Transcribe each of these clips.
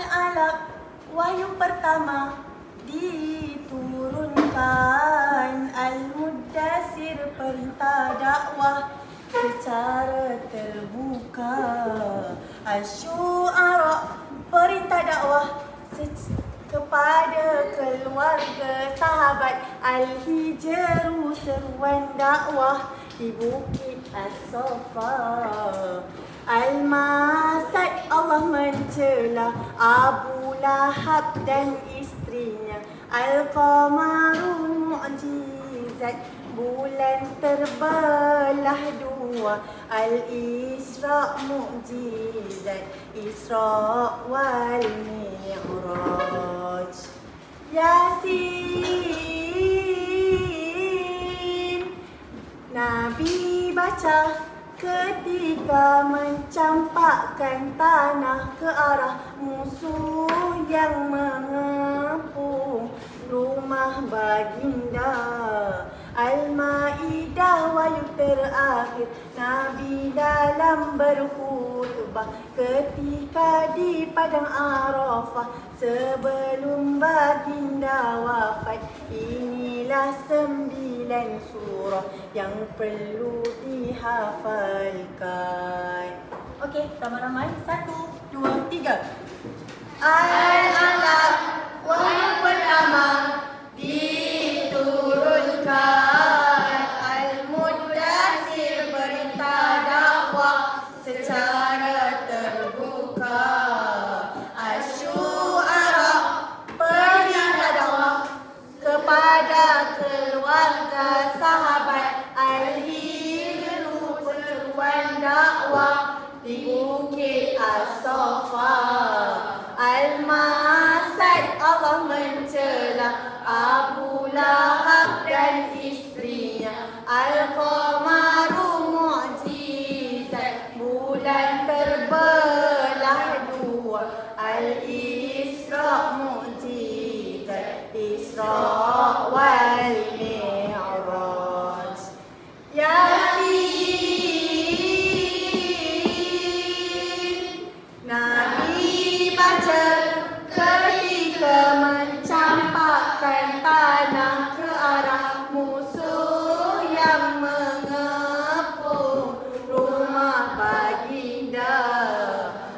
Al-Alaq, wahyu pertama diturunkan. Al-Muddassir, perintah dakwah secara terbuka. Asy-Syu'ara, perintah dakwah kepada keluarga sahabat. Al-Hijru, seruan dakwah di Bukit As-Safa. Al-Masad, Allah mencela Abu Lahab dan isterinya. Al-Qamarun, mu'jizat bulan terbelah dua. Al-Isra, mu'jizat Isra wal Mi'raj. Yasin, Nabi baca ketika mencampakkan tanah ke arah musuh yang mengepung rumah baginda. Al-Maidah, wahyu terakhir Nabi dalam berkhutbah ketika di padang Arafah sebelum baginda wafat. Inilah 9 surah yang perlu dihafalkan. Okey, ramai-ramai. 1, 2, 3. Al-Alaq, wahyu pertama diturunkan. Al-Muddassir, perintah dakwah secara terbuka. Asy-Syu'ara, perintah dakwah kepada keluarga sahabat. Al-Hijru, seruan dakwah di Bukit As-Safa. Al-Masad, Allah mencela Abu Lahab dan isterinya. Al-Qamaru, mu'jizat bulan terbelah dua. Al-Isra, mu'jizat Isra wal Mi'raj. Yasin, Nabi baca ketika mencampakkan tanah ke arah musuh yang mengepung rumah baginda.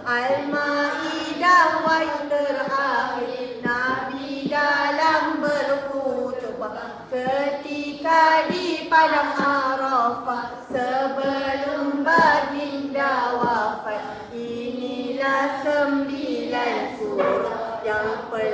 Al-Maidah, wahyu terakhir Nabi dalam berkhutbah ketika di padang Arafah sebelum baginda wafat. Inilah 9 surah yang perlu